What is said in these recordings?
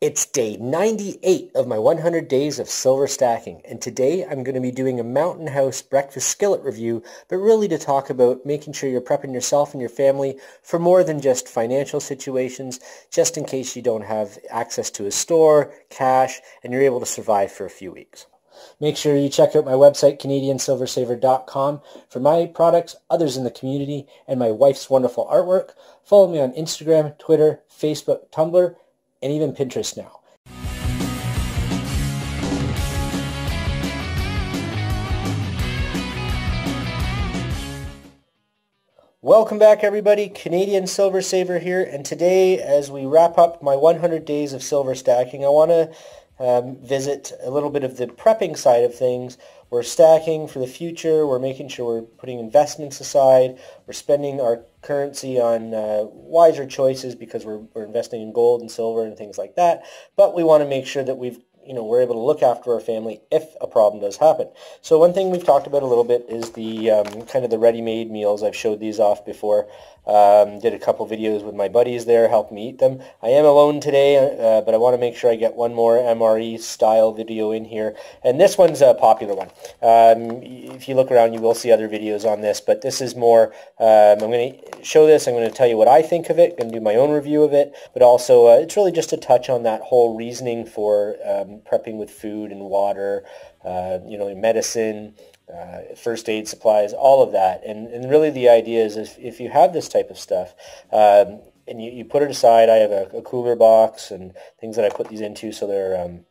It's day 98 of my 100 days of silver stacking, and today I'm going to be doing a Mountain House breakfast skillet review, but really to talk about making sure you're prepping yourself and your family for more than just financial situations, just in case you don't have access to a store, cash, and you're able to survive for a few weeks. Make sure you check out my website, canadiansilversaver.com, for my products, others in the community, and my wife's wonderful artwork. Follow me on Instagram, Twitter, Facebook, Tumblr, and even Pinterest now. Welcome back, everybody. Canadian Silver Saver here, and today as we wrap up my 100 days of silver stacking, I want to visit a little bit of the prepping side of things. We're stacking for the future. We're making sure we're putting investments aside. We're spending our currency on wiser choices because we're investing in gold and silver and things like that. But we want to make sure that we're able to look after our family if a problem does happen. So one thing we've talked about a little bit is the kind of the ready-made meals. I've showed these off before. Did a couple videos with my buddies there, helping me eat them. I am alone today, but I want to make sure I get one more MRE style video in here. And this one's a popular one. If you look around, you will see other videos on this, but this is more, I'm going to show this, I'm going to tell you what I think of it, going to do my own review of it, but also it's really just to touch on that whole reasoning for prepping with food and water, medicine, first aid supplies, all of that. And really the idea is if you have this type of stuff and you put it aside, I have a cooler box and things that I put these into so they're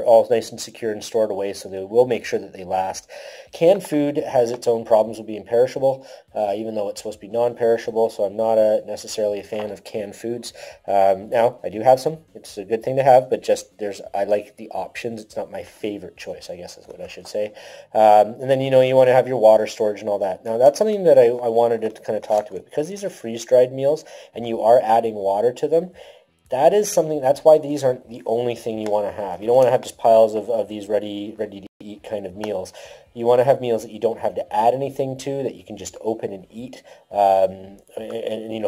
all nice and secure and stored away, so they will make sure that they last. Canned food has its own problems with being perishable, even though it's supposed to be non-perishable, so I'm not necessarily a fan of canned foods. Now, I do have some. It's a good thing to have, but I like the options. It's not my favorite choice, I guess is what I should say. And then, you want to have your water storage and all that. Now, that's something that I wanted to kind of talk about. Because these are freeze-dried meals and you are adding water to them, that's why these aren't the only thing you want to have. You don't want to have just piles of these ready to eat kind of meals. You want to have meals that you don't have to add anything to, that you can just open and eat, and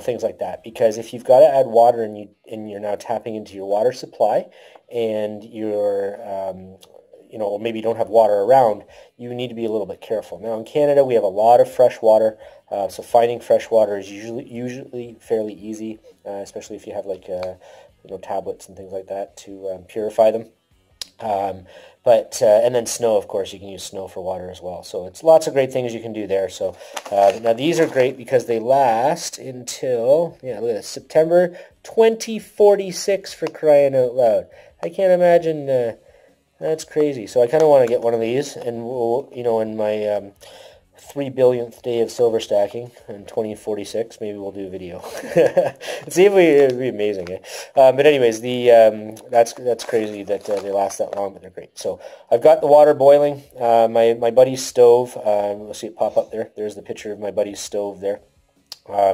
things like that. Because if you've got to add water and you're now tapping into your water supply, and you're maybe you don't have water around, you need to be a little bit careful. Now in Canada we have a lot of fresh water, so finding fresh water is usually fairly easy, especially if you have tablets and things like that to purify them. And then snow, of course, you can use snow for water as well. So it's lots of great things you can do there. So now these are great because they last until, look at this, September 2046, for crying out loud. I can't imagine. That's crazy. So I kind of want to get one of these, and we'll, in my 3 billionth day of silver stacking in 2046, maybe we'll do a video. See if it'd be amazing. Eh? But anyways, that's crazy that they last that long, but they're great. So I've got the water boiling. My buddy's stove. We'll see it pop up there. There's the picture of my buddy's stove there.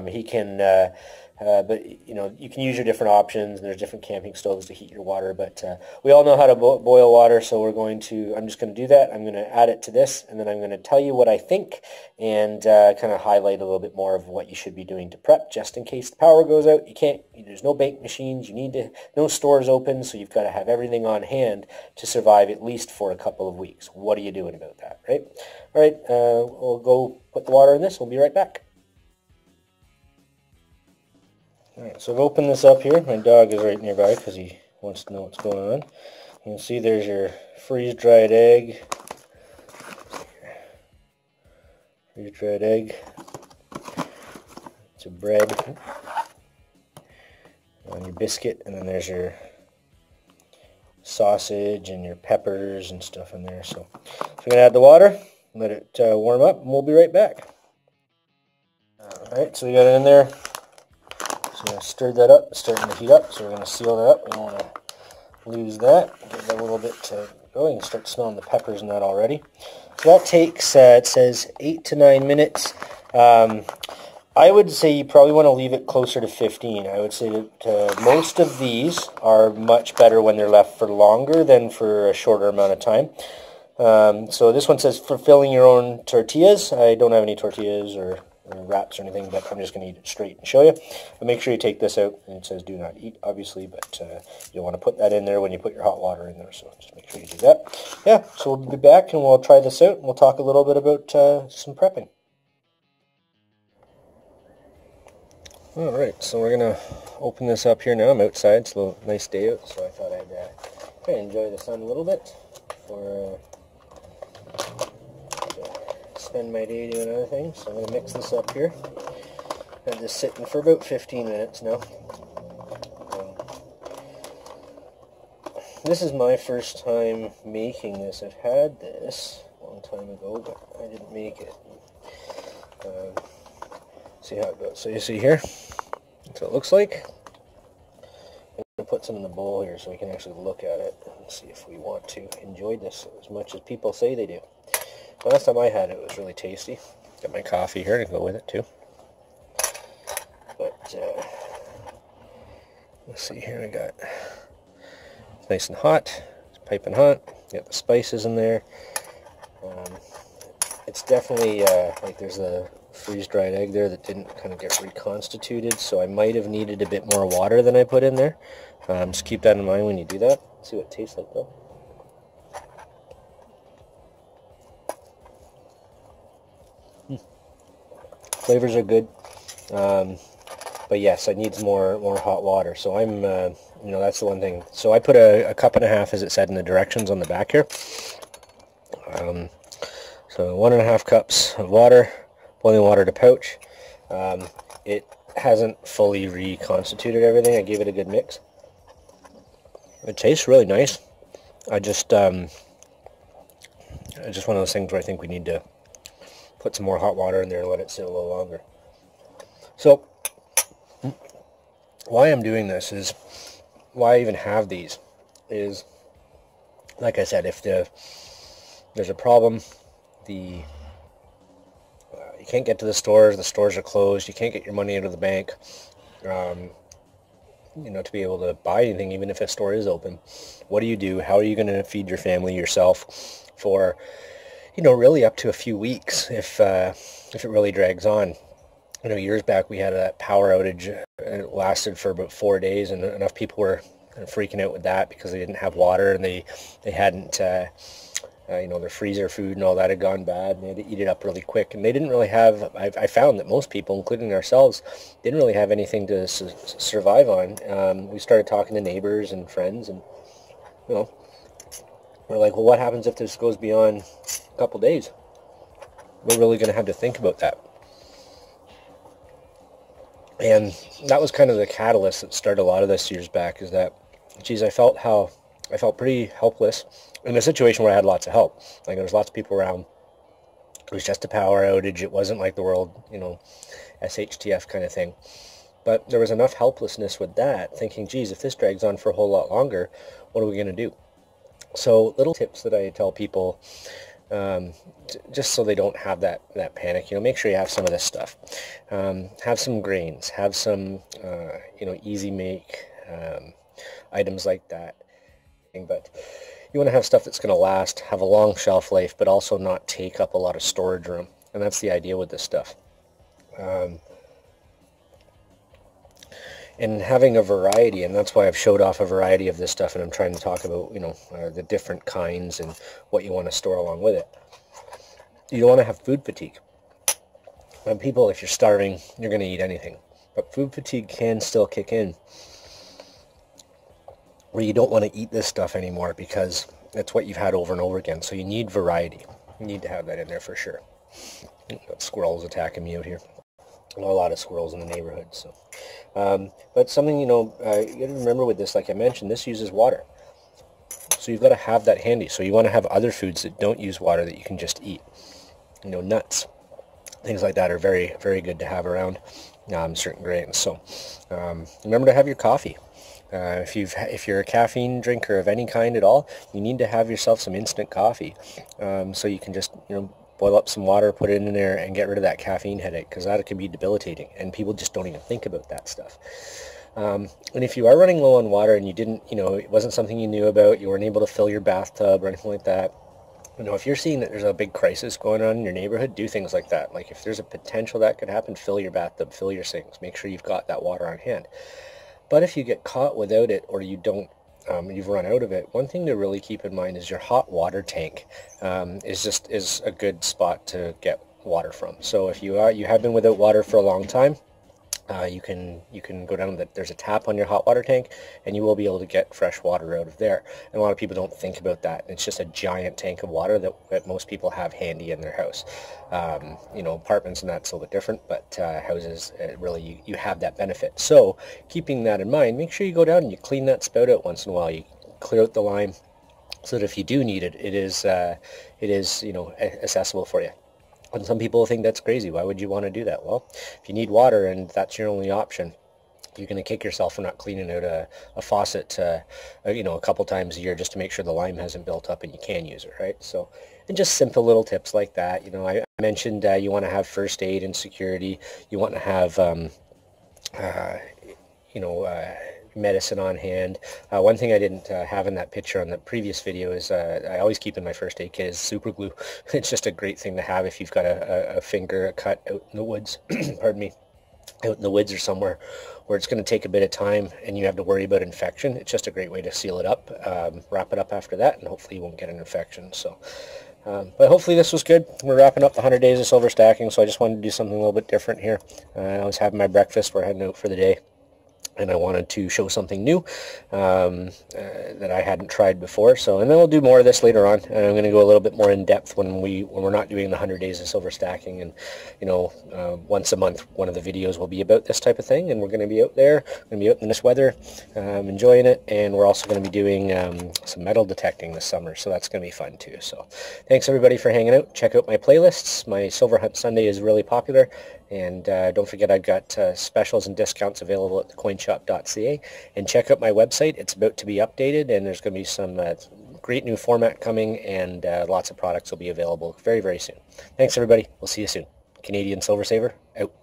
He can. But you can use your different options, and there's different camping stoves to heat your water, but we all know how to boil water, so I'm just going to do that. I'm going to add it to this, and then I'm going to tell you what I think, and kind of highlight a little bit more of what you should be doing to prep, just in case the power goes out. There's no bank machines, no stores open, so you've got to have everything on hand to survive at least for a couple of weeks. What are you doing about that, right? All right, we'll go put the water in this. We'll be right back. Alright, so I've opened this up here. My dog is right nearby because he wants to know what's going on. You can see there's your freeze-dried egg. Freeze-dried egg. It's a bread. And your biscuit, and then there's your sausage and your peppers and stuff in there. So I'm going to add the water, let it warm up, and we'll be right back. Alright, so we got it in there. So I stirred that up, it's starting to heat up, so we're going to seal that up. We don't want to lose that. Get that a little bit going. You can start smelling the peppers in that already. So that takes, it says 8 to 9 minutes. I would say you probably want to leave it closer to 15. I would say that most of these are much better when they're left for longer than for a shorter amount of time. So this one says for filling your own tortillas. I don't have any tortillas or wraps or anything, but I'm just going to eat it straight and show you. But make sure you take this out, and it says do not eat, obviously, but you want to put that in there when you put your hot water in there, so just make sure you do that. Yeah, so we'll be back and we'll try this out, and we'll talk a little bit about some prepping. Alright, so we're going to open this up here now. I'm outside, it's a nice day out, so I thought I'd try and enjoy the sun a little bit before spend my day doing other things. So I'm going to mix this up here. Had this sitting for about 15 minutes now. This is my first time making this. I've had this a long time ago, but I didn't make it. See how it goes. So you see here, that's what it looks like. I'm going to put some in the bowl here so we can actually look at it and see if we want to enjoy this as much as people say they do. Last time I had it, it was really tasty. Got my coffee here to go with it too. But let's see here. I got it's nice and hot. It's piping hot. Got the spices in there. It's definitely like there's a freeze-dried egg there that didn't kind of get reconstituted, so I might have needed a bit more water than I put in there. Just keep that in mind when you do that. See what it tastes like though. Flavors are good, but yes, I need more hot water. So I'm, you know, that's the one thing. So I put a cup and a half, as it said in the directions on the back here. So 1.5 cups of water, boiling water to pouch. It hasn't fully reconstituted everything. I gave it a good mix. It tastes really nice. It's just one of those things where I think we need to put some more hot water in there and let it sit a little longer. So why I'm doing this is, why I even have these is, like I said, if there's a problem, you can't get to the stores are closed, you can't get your money out of the bank, you know, to be able to buy anything, even if a store is open. What do you do? How are you going to feed your family, yourself, for, you know, really up to a few weeks if it really drags on? You know, years back we had a power outage, and it lasted for about 4 days, and enough people were freaking out with that because they didn't have water, and they hadn't, you know, their freezer food and all that had gone bad, and they had to eat it up really quick. And they didn't really have, I found that most people, including ourselves, didn't really have anything to survive on. We started talking to neighbors and friends, and, you know, we're like, well, what happens if this goes beyond a couple days? We're really going to have to think about that. And that was kind of the catalyst that started a lot of this years back, is that, geez, I felt pretty helpless in a situation where I had lots of help. Like, there was lots of people around. It was just a power outage. It wasn't like the world, you know, SHTF kind of thing. But there was enough helplessness with that, thinking, geez, if this drags on for a whole lot longer, what are we going to do? So little tips that I tell people, just so they don't have that panic, you know, make sure you have some of this stuff. Have some grains, have some, you know, easy make items like that. But you want to have stuff that's going to last, have a long shelf life, but also not take up a lot of storage room. And that's the idea with this stuff. And having a variety, and that's why I've showed off a variety of this stuff, and I'm trying to talk about, you know, the different kinds and what you want to store along with it. You don't want to have food fatigue. And people, if you're starving, you're going to eat anything. But food fatigue can still kick in, where you don't want to eat this stuff anymore because it's what you've had over and over again. So you need variety. You need to have that in there for sure. Got squirrels attacking me out here. A lot of squirrels in the neighborhood. So, but something, you know, you got to remember with this, like I mentioned, this uses water. So you've got to have that handy. So you want to have other foods that don't use water that you can just eat. You know, nuts, things like that are very, very good to have around, certain grains. So remember to have your coffee. If you're a caffeine drinker of any kind at all, you need to have yourself some instant coffee, so you can just, you know, boil up some water, put it in there, and get rid of that caffeine headache, because that can be debilitating, and people just don't even think about that stuff. And if you are running low on water and you didn't, you know, it wasn't something you knew about, you weren't able to fill your bathtub or anything like that, if you're seeing that there's a big crisis going on in your neighborhood, do things like that. Like if there's a potential that could happen, fill your bathtub, fill your sinks, make sure you've got that water on hand. But if you get caught without it, or you don't, you've run out of it, one thing to really keep in mind is your hot water tank is a good spot to get water from. So if you have been without water for a long time, you can go down, there's a tap on your hot water tank, and you will be able to get fresh water out of there. And a lot of people don't think about that. It's just a giant tank of water that most people have handy in their house. Apartments and that's a little bit different, but houses, really, you have that benefit. So keeping that in mind, make sure you go down and you clean that spout out once in a while. You clear out the line so that if you do need it, it is accessible for you. And some people think that's crazy. Why would you want to do that? Well, if you need water and that's your only option, you're going to kick yourself for not cleaning out a faucet, a couple times a year just to make sure the lime hasn't built up and you can use it, right? So, and just simple little tips like that. I mentioned you want to have first aid and security. You want to have, medicine on hand. One thing I didn't have in that picture on the previous video is I always keep in my first aid kit is super glue. It's just a great thing to have if you've got a finger cut out in the woods, pardon me, out in the woods or somewhere where it's going to take a bit of time and you have to worry about infection. It's just a great way to seal it up, wrap it up after that, and hopefully you won't get an infection. So, but hopefully this was good. We're wrapping up the 100 days of silver stacking, so I just wanted to do something a little bit different here. I was having my breakfast. We're heading out for the day, and I wanted to show something new that I hadn't tried before. So, and then we'll do more of this later on. And I'm going to go a little bit more in depth when we're not doing the 100 days of silver stacking. And once a month, one of the videos will be about this type of thing. And we're going to be out there. We're going to be out in this weather, enjoying it. And we're also going to be doing some metal detecting this summer. So that's going to be fun too. So, thanks everybody for hanging out. Check out my playlists. My Silver Hunt Sunday is really popular. And don't forget, I've got specials and discounts available at thecoinshoppe.ca. And check out my website. It's about to be updated, and there's going to be some great new format coming, and lots of products will be available very, very soon. Thanks, everybody. We'll see you soon. Canadian Silver Saver, out.